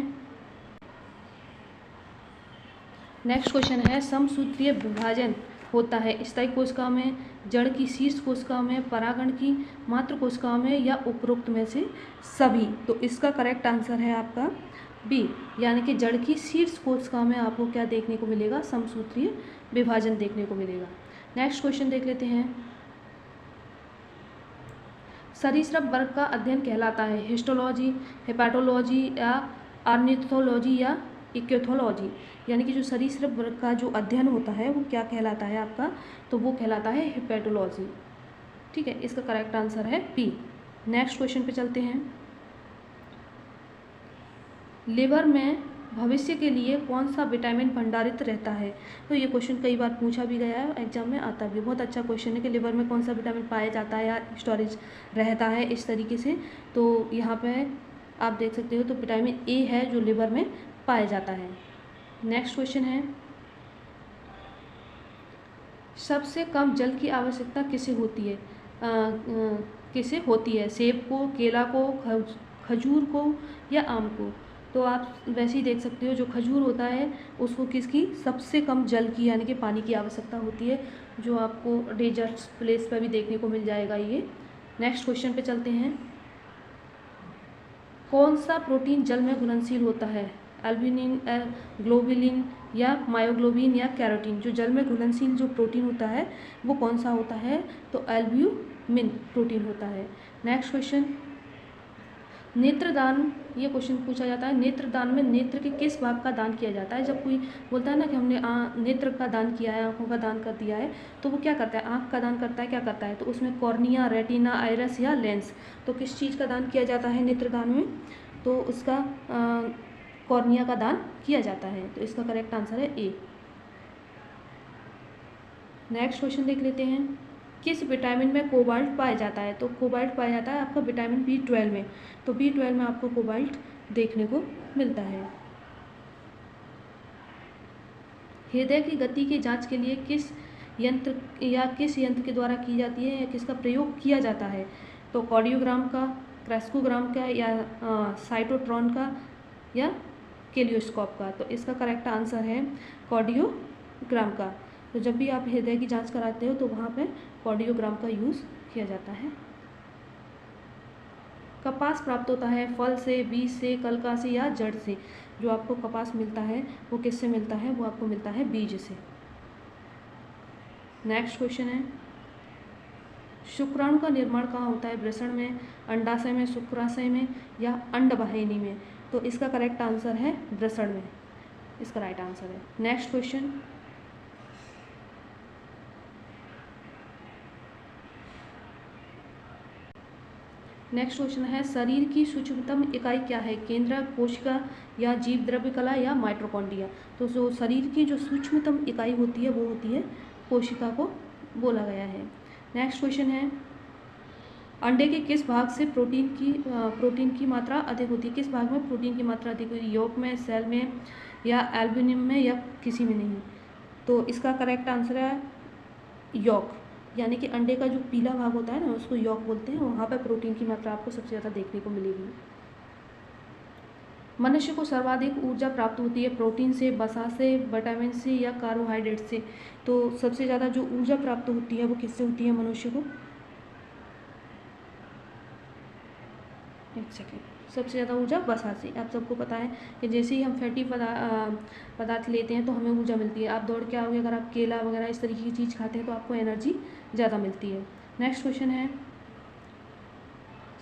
नेक्स्ट क्वेश्चन है, समसूत्रीय विभाजन होता है स्थायी कोशिकाओं में, जड़ की शीर्ष कोशिकाओं में, परागण की मात्र कोशिकाओं में या उपरोक्त में से सभी? तो इसका करेक्ट आंसर है आपका बी, यानी कि जड़ की शीर्ष कोशिकाओं में आपको क्या देखने को मिलेगा? समसूत्रीय विभाजन देखने को मिलेगा। नेक्स्ट क्वेश्चन देख लेते हैं, सरीसृप वर्ग का अध्ययन कहलाता है हिस्टोलॉजी, हेपाटोलॉजी या ऑर्निथोलॉजी या इक्योथोलॉजी? यानी कि जो सरीसृप वर्ग का जो अध्ययन होता है वो क्या कहलाता है आपका? तो वो कहलाता है हेपेटोलॉजी। ठीक है, इसका करेक्ट आंसर है बी। नेक्स्ट क्वेश्चन पे चलते हैं, लिवर में भविष्य के लिए कौन सा विटामिन भंडारित रहता है? तो ये क्वेश्चन कई बार पूछा भी गया है, एग्जाम में आता भी। बहुत अच्छा क्वेश्चन है कि लिवर में कौन सा विटामिन पाया जाता है या स्टोरेज रहता है इस तरीके से। तो यहाँ पे आप देख सकते हो, तो विटामिन ए है जो लिवर में पाया जाता है। नेक्स्ट क्वेश्चन है, सबसे कम जल की आवश्यकता किसे होती है? किसे होती है? सेब को, केला को, खजूर को या आम को? तो आप वैसे ही देख सकते हो, जो खजूर होता है उसको किसकी सबसे कम जल की, यानी कि पानी की आवश्यकता होती है, जो आपको डेजर्ट प्लेस पर भी देखने को मिल जाएगा ये। नेक्स्ट क्वेश्चन पे चलते हैं, कौन सा प्रोटीन जल में घुलनशील होता है? एल्ब्यूमिन, ग्लोबुलिन या मायोग्लोबिन या कैरोटीन? जो जल में घुलनशील जो प्रोटीन होता है वो कौन सा होता है? तो एल्ब्यूमिन प्रोटीन होता है। नेक्स्ट क्वेश्चन, नेत्रदान, ये क्वेश्चन पूछा जाता है, नेत्रदान में नेत्र के किस भाग का दान किया जाता है? जब कोई बोलता है ना कि हमने नेत्र का दान किया है, आँखों का दान कर दिया है, तो वो क्या करता है? आँख का दान करता है, क्या करता है? तो उसमें कॉर्निया, रेटिना, आइरस या लेंस? तो किस चीज़ का दान किया जाता है नेत्रदान में? तो उसका कॉर्निया का दान किया जाता है। तो इसका करेक्ट आंसर है ए। नेक्स्ट क्वेश्चन देख लेते हैं, किस विटामिन में कोबाल्ट पाया जाता है? तो कोबाल्ट पाया जाता है आपका विटामिन B12 में। तो B12 में आपको कोबाल्ट देखने को मिलता है। हृदय की गति की जांच के लिए किस यंत्र के द्वारा की जाती है या किसका प्रयोग किया जाता है? तो कार्डियोग्राम का, क्रेस्कोग्राम का, या साइटोट्रॉन का, या केलियोस्कोप का। तो इसका करेक्ट आंसर है कार्डियोग्राम का। तो जब भी आप हृदय की जांच कराते हो तो वहाँ पे कार्डियोग्राम का यूज़ किया जाता है। कपास प्राप्त होता है फल से, बीज से, कलका से, या जड़ से? जो आपको कपास मिलता है वो किससे मिलता है? वो आपको मिलता है बीज से। नेक्स्ट क्वेश्चन है, शुक्राणु का निर्माण कहाँ होता है? वृषण में, अंडाशय में, शुक्राशय में, या अंडवाहिनी में? तो इसका करेक्ट आंसर है वृषण में, इसका राइट आंसर है। नेक्स्ट क्वेश्चन, है शरीर की सूक्ष्मतम इकाई क्या है? केंद्रक, कोशिका, या जीव द्रव्य कला, या माइटोकॉन्ड्रिया? तो जो शरीर की जो सूक्ष्मतम इकाई होती है वो होती है कोशिका को बोला गया है। नेक्स्ट क्वेश्चन है, अंडे के किस भाग से प्रोटीन की मात्रा अधिक होती है? किस भाग में प्रोटीन की मात्रा अधिक होती है? यॉक में, सेल में, या एल्ब्यूमिन में, या किसी में नहीं? तो इसका करेक्ट आंसर है यॉक, यानी कि अंडे का जो पीला भाग होता है ना उसको यॉक बोलते हैं। वहाँ पर प्रोटीन की मात्रा आपको सबसे ज़्यादा देखने को मिलेगी। मनुष्य को सर्वाधिक ऊर्जा प्राप्त होती है प्रोटीन से, वसा से, विटामिन से, या कार्बोहाइड्रेट से? तो सबसे ज़्यादा जो ऊर्जा प्राप्त होती है वो किससे होती है मनुष्य को? एक सेकेंड, सबसे ज़्यादा ऊर्जा वसा से। आप सबको पता है कि जैसे ही हम फैटी पदार्थ लेते हैं तो हमें ऊर्जा मिलती है। आप दौड़ के आओगे, अगर आप केला वगैरह इस तरीके की चीज़ खाते हैं तो आपको एनर्जी ज़्यादा मिलती है। नेक्स्ट क्वेश्चन है,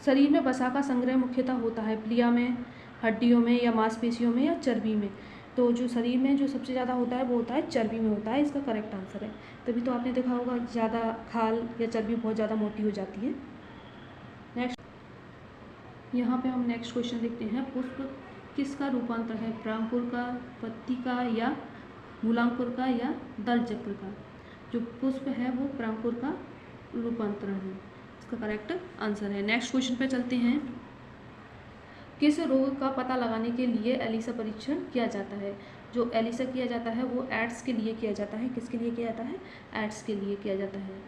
शरीर में वसा का संग्रह मुख्यतः होता है प्लिया में, हड्डियों में, या मांसपेशियों में, या चर्बी में? तो जो शरीर में जो सबसे ज़्यादा होता है वो होता है चर्बी में होता है, इसका करेक्ट आंसर है। तभी तो आपने देखा होगा ज़्यादा खाल या चर्बी बहुत ज़्यादा मोटी हो जाती है। नेक्स्ट, यहाँ पे हम नेक्स्ट क्वेश्चन देखते हैं, पुष्प किसका रूपांतर है? परागपुर का, पत्ती का, या मूलांकुर का, या दल चक्र का? जो पुष्प है वो परागपुर का रूपांतरण है, इसका करेक्ट आंसर है। नेक्स्ट क्वेश्चन पे चलते हैं, किस रोग का पता लगाने के लिए एलिसा परीक्षण किया जाता है? जो एलिसा किया जाता है वो एड्स के लिए किया जाता है। किसके लिए किया जाता है? एड्स के लिए किया जाता है।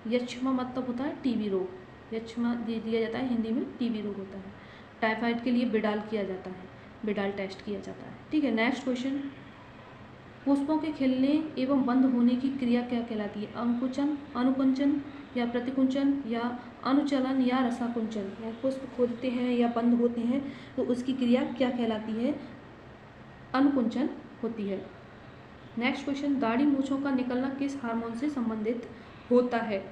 यक्ष्मा मतलब होता है टीबी रोग, यक्ष्मा दिया जाता है हिंदी में, टीबी रोग होता है। टाइफाइड के लिए बिडाल किया जाता है, बिडाल टेस्ट किया जाता है। ठीक है, नेक्स्ट क्वेश्चन, पुष्पों के खिलने एवं बंद होने की क्रिया क्या कहलाती है? अंकुचन, अनुकुंचन, या प्रतिकुंचन, या अनुचलन, या रसाकुंचन? या पुष्प खोलते हैं या बंद होते हैं तो उसकी क्रिया क्या कहलाती है? अनुकुंचन होती है। नेक्स्ट क्वेश्चन, दाढ़ी मूंछों का निकलना किस हार्मोन से संबंधित होता है?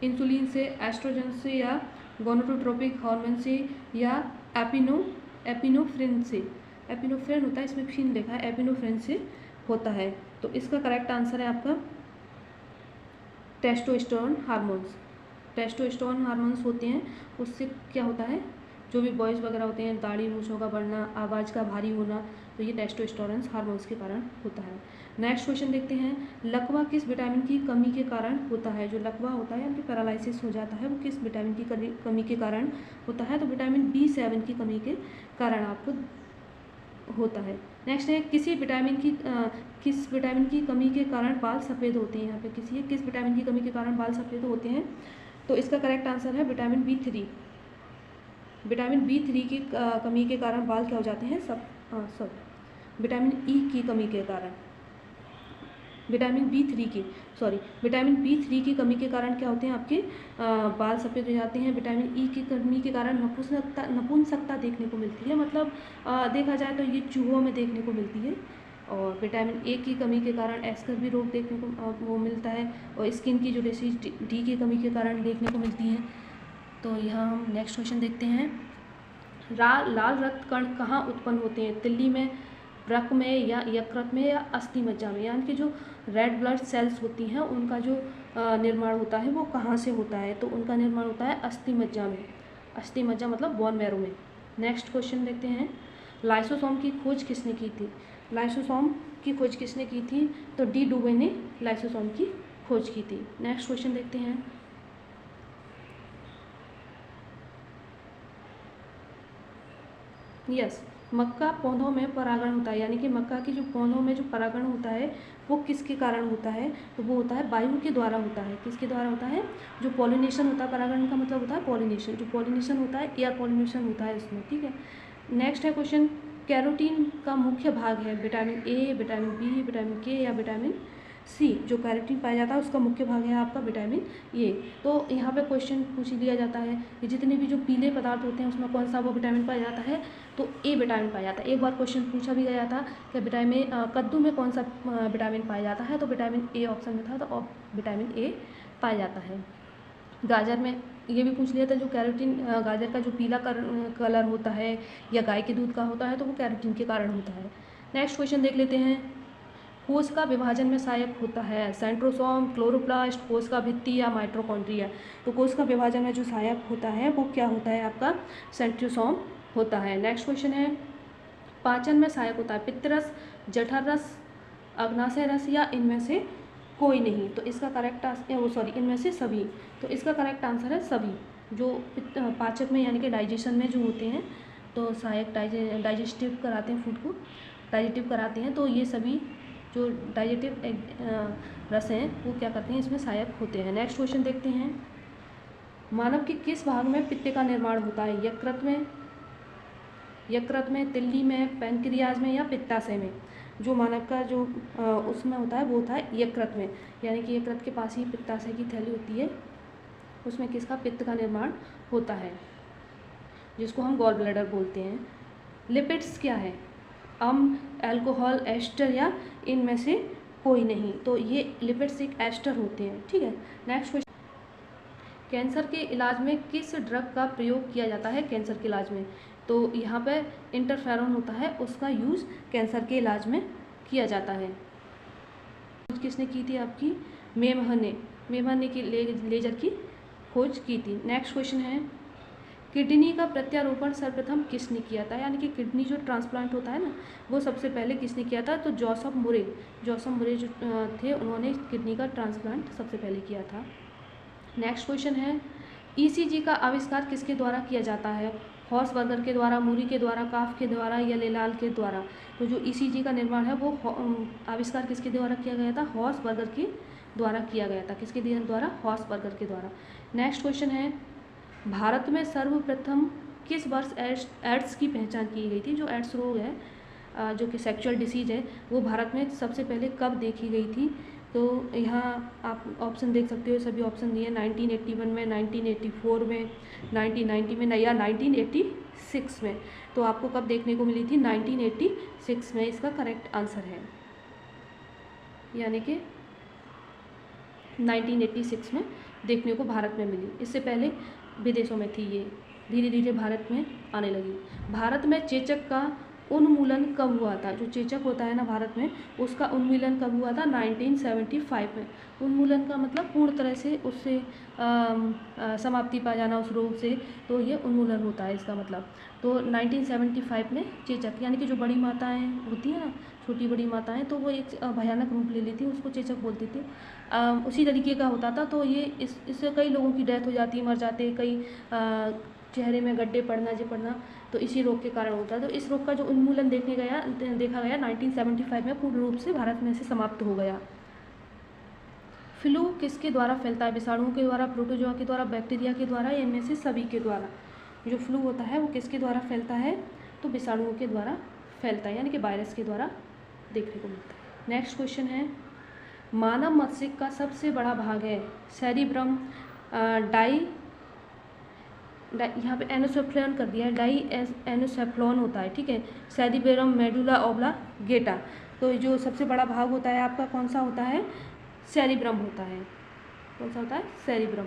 इंसुलिन से, एस्ट्रोजन से, या गोनाडोट्रोपिक हार्मोन से, या एपिनोफ्रिन से? एपिनोफ्रिन होता है, इसमें फिन लिखा है, एपिनोफ्रिन से होता है। तो इसका करेक्ट आंसर है आपका टेस्टोस्टेरोन हार्मोन्स। टेस्टोस्टेरोन हार्मोन्स होते हैं, उससे क्या होता है, जो भी बॉयज़ वगैरह होते हैं, दाढ़ी मूंछों का बढ़ना, आवाज़ का भारी होना, तो ये टेस्टोस्टेरोन हार्मोन्स के कारण होता है। नेक्स्ट क्वेश्चन देखते हैं, लकवा किस विटामिन की कमी के कारण होता है? जो लकवा होता है यानी पैरालिसिस हो जाता है वो किस विटामिन की कमी के कारण होता है? तो विटामिन B7 की कमी के कारण आपको होता है। नेक्स्ट है, किस विटामिन की कमी के कारण बाल सफ़ेद होते हैं? यहाँ पे किस विटामिन की कमी के कारण बाल सफ़ेद होते हैं? तो इसका करेक्ट आंसर है विटामिन B3। विटामिन B3 की कमी के कारण बाल क्या हो जाते हैं? विटामिन ई की कमी के कारण, विटामिन B3 की कमी के कारण क्या होते हैं? आपके बाल सफ़ेद हो जाते हैं। विटामिन ई की कमी के कारण नपुंसकता देखने को मिलती है, मतलब देखा जाए तो ये चूहों में देखने को मिलती है। और विटामिन ए की कमी के कारण एस्कर्बी रोग देखने को वो मिलता है, और स्किन की जो डिसीज डी की कमी के कारण देखने को मिलती है। तो यहाँ हम नेक्स्ट क्वेश्चन देखते हैं, लाल रक्त कण कहाँ उत्पन्न होते हैं? तिल्ली में, वृक्क में, या यकृत में, या अस्थि मज्जा में? यानी कि जो रेड ब्लड सेल्स होती हैं उनका जो निर्माण होता है वो कहाँ से होता है? तो उनका निर्माण होता है अस्थि मज्जा में। अस्थि मज्जा मतलब बोन मैरो में। नेक्स्ट क्वेश्चन देखते हैं, लाइसोसोम की खोज किसने की थी? लाइसोसोम की खोज किसने की थी? तो डी डुवे ने लाइसोसोम की खोज की थी। नेक्स्ट क्वेश्चन देखते हैं, मक्का पौधों में परागण होता है, यानी कि मक्का की जो पौधों में जो परागण होता है वो किसके कारण होता है, तो वो होता है वायु के द्वारा होता है। किसके द्वारा होता है, जो पॉलिनेशन होता है, परागण का मतलब होता है पॉलिनेशन, जो पॉलिनेशन होता है एयर पॉलिनेशन होता है इसमें, ठीक है। नेक्स्ट है क्वेश्चन, कैरोटीन का मुख्य भाग है vitamin A, vitamin B, vitamin K या विटामिन सी। जो कैरोटीन पाया जाता है उसका मुख्य भाग है आपका विटामिन ए। तो यहाँ पे क्वेश्चन पूछ लिया जाता है कि जितने भी जो पीले पदार्थ होते हैं उसमें कौन सा वो विटामिन पाया जाता है, तो ए विटामिन पाया जाता है। एक बार क्वेश्चन पूछा भी गया था कि विटामिन कद्दू में कौन सा विटामिन पाया जाता है, तो विटामिन ए ऑप्शन में था, तो विटामिन ए पाया जाता है। गाजर में ये भी पूछ लिया था, जो कैरोटीन गाजर का जो पीला कलर होता है या गाय के दूध का होता है, तो वो कैरोटीन के कारण होता है। नेक्स्ट क्वेश्चन देख लेते हैं, कोश का विभाजन में सहायक होता है सेंट्रोसोम, क्लोरोप्लास्ट, कोश का भित्ति या माइटोकॉन्ड्रिया। तो कोश का विभाजन में जो सहायक होता है वो क्या होता है आपका सेंट्रोसोम होता है। नेक्स्ट क्वेश्चन है, पाचन में सहायक होता है पित्तरस, जठर रस, अग्नाशय रस या इनमें से कोई नहीं। तो इसका करेक्ट इनमें से सभी। तो इसका करेक्ट आंसर है सभी। जो पाचक में यानी कि डाइजेशन में जो होते हैं, तो सहायक डाइजेस्टिव कराते हैं, फूड को डाइजेस्टिव कराते हैं, तो ये सभी जो डाइजेटिव रस हैं वो क्या करते हैं, इसमें सहायक होते हैं। नेक्स्ट क्वेश्चन देखते हैं, मानव के किस भाग में पित्त का निर्माण होता है, यकृत में, तिल्ली में, पैनक्रियाज में या पित्ताशय में। जो मानव का जो उसमें होता है वो होता है यकृत में, यानी कि यकृत के पास ही पित्ताशय की थैली होती है, उसमें किसका पित्त का निर्माण होता है, जिसको हम गॉल ब्लैडर बोलते हैं। लिपिड्स क्या है, अम्ल, अल्कोहल, एस्टर या इनमें से कोई नहीं। तो ये लिपिड्स एक एस्टर होते हैं, ठीक है। नेक्स्ट क्वेश्चन, कैंसर के इलाज में किस ड्रग का प्रयोग किया जाता है, कैंसर के इलाज में, तो यहाँ पे इंटरफेरोन होता है, उसका यूज़ कैंसर के इलाज में किया जाता है। किसने की थी, आपकी मेमह ने की लेजर की खोज की थी। नेक्स्ट क्वेश्चन है, किडनी का प्रत्यारोपण सर्वप्रथम किसने किया था, यानी कि किडनी जो ट्रांसप्लांट होता है ना, वो सबसे पहले किसने किया था, तो जोसेफ मुरे जो थे, उन्होंने किडनी का ट्रांसप्लांट सबसे पहले किया था। नेक्स्ट क्वेश्चन है, ईसीजी का आविष्कार किसके द्वारा किया जाता है, हॉर्सबर्गर के द्वारा, मूरी के द्वारा, काफ के द्वारा या लेलाल के द्वारा। तो जो ईसीजी का निर्माण है वो आविष्कार किसके द्वारा किया गया था, हॉर्सबर्गर के द्वारा किया गया था। किसके द्वारा, हॉर्सबर्गर के द्वारा। नेक्स्ट क्वेश्चन है, भारत में सर्वप्रथम किस वर्ष एड्स की पहचान की गई थी। जो एड्स रोग है, जो कि सेक्सुअल डिसीज है, वो भारत में सबसे पहले कब देखी गई थी, तो यहाँ आप ऑप्शन देख सकते हो, सभी ऑप्शन दिए 1981 में, 1984 में, 1990 में या 1986 में। तो आपको कब देखने को मिली थी, 1986 में इसका करेक्ट आंसर है, यानी कि 1986 में देखने को भारत में मिली। इससे पहले विदेशों में थी, ये धीरे धीरे भारत में आने लगी। भारत में चेचक का उन्मूलन कब हुआ था, जो चेचक होता है ना भारत में, उसका उन्मूलन कब हुआ था, 1975 में। उन्मूलन का मतलब पूर्ण तरह से उससे समाप्ति पा जाना उस रोग से, तो ये उन्मूलन होता है इसका मतलब। तो 1975 में चेचक, यानी कि जो बड़ी माताएं होती हैं ना, छोटी बड़ी माताएं, तो वो एक भयानक रूप ले लेती, उसको चेचक बोलते थे। उसी तरीके का होता था। तो ये इससे कई लोगों की डेथ हो जाती, मर जाते, कई चेहरे में गड्ढे पड़ना, तो इसी रोग के कारण होता है। तो इस रोग का जो उन्मूलन देखा गया 1975 में पूर्ण रूप से भारत में से समाप्त हो गया। फ्लू किसके द्वारा फैलता है, विषाणुओं के द्वारा, प्रोटोजोआ के द्वारा, बैक्टीरिया के द्वारा, या इनमें से सभी के द्वारा। जो फ्लू होता है वो किसके द्वारा फैलता है, तो विषाणुओं के द्वारा फैलता है, यानी कि वायरस के द्वारा देखने को मिलता है। नेक्स्ट क्वेश्चन है, मानव मस्तिष्क का सबसे बड़ा भाग है सेरिब्रम, यहाँ पे एनोसेफ्लॉन कर दिया है, एनोसेफ्लॉन होता है, ठीक है, सेरिबेरम, मेडुला ऑब्लांगेटा। तो जो सबसे बड़ा भाग होता है आपका कौन सा होता है, सेरिब्रम होता है। कौन सा होता है, सेरिब्रम।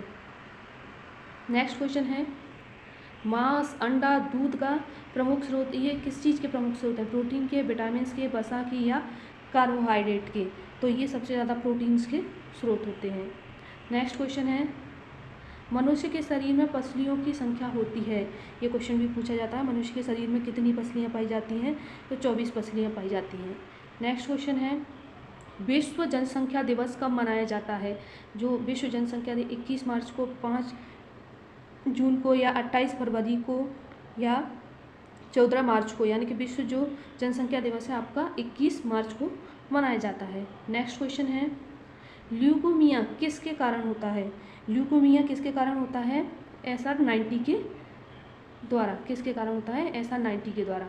नेक्स्ट क्वेश्चन है, मांस, अंडा, दूध का प्रमुख स्रोत, ये किस चीज़ के प्रमुख स्रोत हैं, प्रोटीन के, विटामिन के, वसा की या कार्बोहाइड्रेट के। तो ये सबसे ज़्यादा प्रोटीन्स के स्रोत होते हैं। नेक्स्ट क्वेश्चन है, मनुष्य के शरीर में पसलियों की संख्या होती है, ये क्वेश्चन भी पूछा जाता है, मनुष्य के शरीर में कितनी पसलियाँ पाई जाती हैं, तो 24 पसलियाँ पाई जाती हैं। नेक्स्ट क्वेश्चन है, विश्व जनसंख्या दिवस कब मनाया जाता है। जो विश्व जनसंख्या 21 मार्च को, 5 जून को, या 28 फरवरी को, या 14 मार्च को, यानी कि विश्व जो जनसंख्या दिवस है आपका 21 मार्च को मनाया जाता है। नेक्स्ट क्वेश्चन है, ल्यूकोमिया किसके कारण होता है? ल्यूकोमिया किसके कारण होता है? SR90 के द्वारा। किसके कारण होता है? SR90 के द्वारा।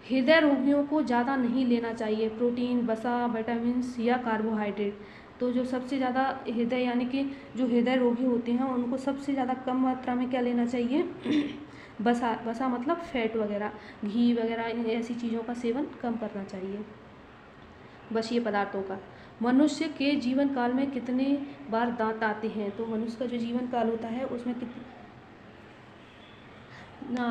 हृदय रोगियों को ज़्यादा नहीं लेना चाहिए, प्रोटीन, वसा, विटामिन या कार्बोहाइड्रेट। तो जो सबसे ज़्यादा हृदय यानी कि जो हृदय रोगी होते हैं उनको सबसे ज़्यादा कम मात्रा में क्या लेना चाहिए? वसा मतलब फैट वगैरह, घी वगैरह ऐसी चीज़ों का सेवन कम करना चाहिए, वसीय पदार्थों का। मनुष्य के जीवन काल में कितने बार दांत आते हैं? तो मनुष्य का जो जीवन काल होता है उसमें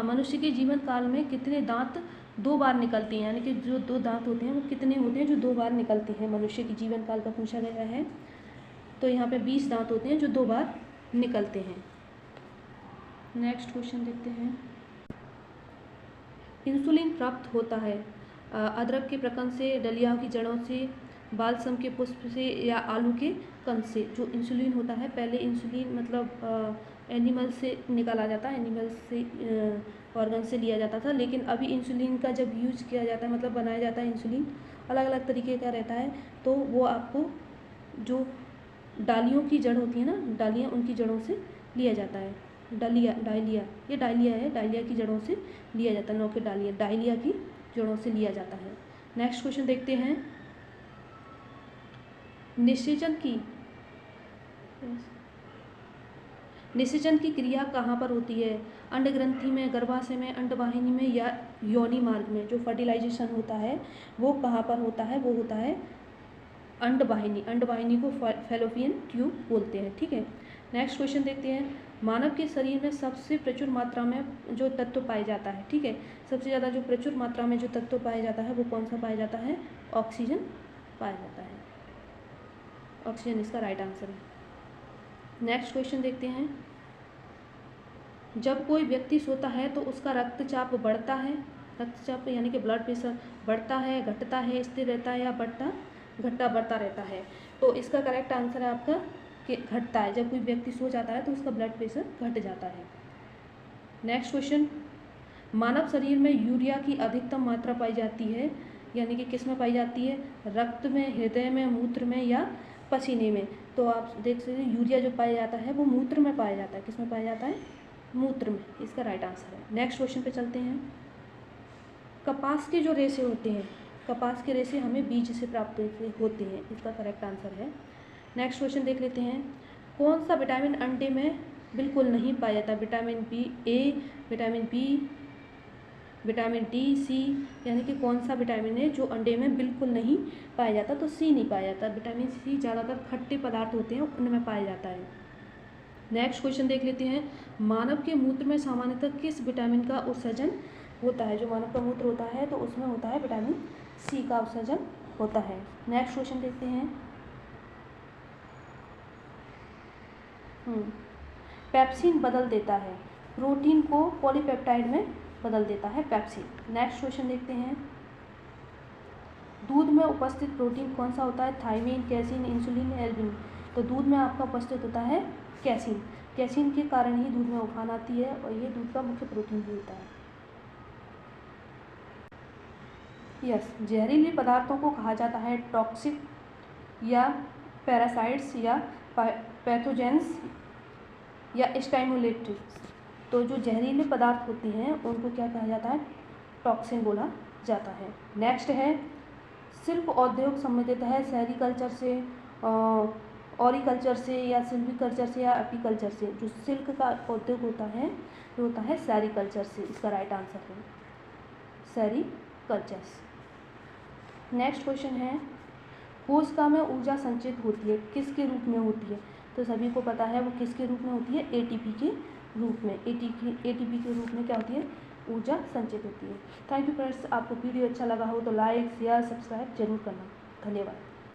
मनुष्य के जीवन काल में कितने दांत 2 बार निकलते हैं, यानी कि जो 2 दांत होते हैं वो कितने होते हैं जो 2 बार निकलते हैं? मनुष्य के जीवन काल का पूछा गया है, तो यहाँ पे 20 दांत होते हैं जो 2 बार निकलते हैं। नेक्स्ट क्वेश्चन देखते हैं, इंसुलिन प्राप्त होता है अदरक के प्रकंद से, डलिया की जड़ों से, बालसम के पुष्प से या आलू के कंद से। जो इंसुलिन होता है, पहले इंसुलिन मतलब एनिमल से निकाला जाता है, एनिमल से ऑर्गन से लिया जाता था, लेकिन अभी इंसुलिन का जब यूज किया जाता है मतलब बनाया जाता है इंसुलिन, अलग अलग तरीके का रहता है, तो वो आपको जो डालियों की जड़ होती है ना, डालियाँ, उनकी जड़ों से लिया जाता है। डायलिया ये डायलिया है, डायलिया की जड़ों से लिया जाता है, नौ के डायलिया की जड़ों से लिया जाता है। नेक्स्ट क्वेश्चन देखते हैं, निषेचन की क्रिया कहाँ पर होती है? अंड ग्रंथि में, गर्भाशय में, अंडवाहिनी में या योनि मार्ग में। जो फर्टिलाइजेशन होता है वो कहाँ पर होता है? वो होता है अंडवाहिनी। अंडवाहिनी को फैलोपियन ट्यूब बोलते हैं, ठीक है। नेक्स्ट क्वेश्चन देखते हैं, मानव के शरीर में सबसे प्रचुर मात्रा में जो तत्व पाया जाता है, ठीक है, सबसे ज़्यादा जो प्रचुर मात्रा में जो तत्व पाया जाता है वो कौन सा पाया जाता है? ऑक्सीजन पाया जाता है। ऑक्सीजन इसका राइट आंसर है। नेक्स्ट क्वेश्चन देखते हैं, जब कोई व्यक्ति सोता है तो उसका रक्तचाप बढ़ता है, रक्तचाप यानी कि ब्लड प्रेशर बढ़ता है, घटता है, स्थिर रहता है या बढ़ता रहता है? तो इसका करेक्ट आंसर है आपका कि घटता है। जब कोई व्यक्ति सो जाता है तो उसका ब्लड प्रेशर घट जाता है। नेक्स्ट क्वेश्चन, मानव शरीर में यूरिया की अधिकतम मात्रा पाई जाती है, यानी कि किस में पाई जाती है? रक्त में, हृदय में, मूत्र में या पसीने में? तो आप देख सकते हैं यूरिया जो पाया जाता है वो मूत्र में पाया जाता है। किस में पाया जाता है? मूत्र में। इसका राइट आंसर है। नेक्स्ट क्वेश्चन पे चलते हैं, कपास के जो रेशे होते हैं, कपास के रेशे हमें बीज से प्राप्त होते हैं। इसका करेक्ट आंसर है। नेक्स्ट क्वेश्चन देख लेते हैं, कौन सा विटामिन अंडे में बिल्कुल नहीं पाया जाता? विटामिन बी ए, विटामिन बी, विटामिन डी, सी, यानी कि कौन सा विटामिन है जो अंडे में बिल्कुल नहीं पाया जाता? तो सी नहीं पाया जाता। विटामिन सी ज़्यादातर खट्टे पदार्थ होते हैं उनमें पाया जाता है। नेक्स्ट क्वेश्चन देख लेते हैं, मानव के मूत्र में सामान्यतः किस विटामिन का उत्सर्जन होता है? जो मानव का मूत्र होता है तो उसमें होता है विटामिन सी का उत्सर्जन होता है। नेक्स्ट क्वेश्चन देखते हैं, पेप्सिन बदल देता है, प्रोटीन को पॉलीपेप्टाइड में बदल देता है पेप्सिन। नेक्स्ट क्वेश्चन देखते हैं, दूध में उपस्थित प्रोटीन कौन सा होता है? Thiamine, casein, insulin, albumin. तो दूध में आपका उपस्थित होता है कैसीन। कैसीन के कारण ही दूध में उफान आती है और ये दूध का मुख्य प्रोटीन भी होता है। यस, जहरीले पदार्थों को कहा जाता है टॉक्सिक या पैरासाइट्स या पैथोजेंस या स्टिमुलेटर्स। तो जो जहरीले पदार्थ होते हैं उनको क्या कहा जाता है? टॉक्सिन बोला जाता है। नेक्स्ट है, शिल्प उद्योग संबंधित है सेरीकल्चर से, ऑरिकल्चर से या सिल्वीकल्चर से या एपीकल्चर से। जो सिल्क का उद्योग होता है वो होता है सेरीकल्चर से। इसका राइट आंसर है सेरीकल्चर। नेक्स्ट क्वेश्चन है, कोशिका में ऊर्जा संचित होती है, किसके रूप में होती है? तो सभी को पता है वो किसके रूप में होती है? एटीपी के रूप में। एटीपी के रूप में क्या होती है? ऊर्जा संचित होती है। थैंक यू फ्रेंड्स, आपको वीडियो अच्छा लगा हो तो लाइक, शेयर, सब्सक्राइब जरूर करना। धन्यवाद।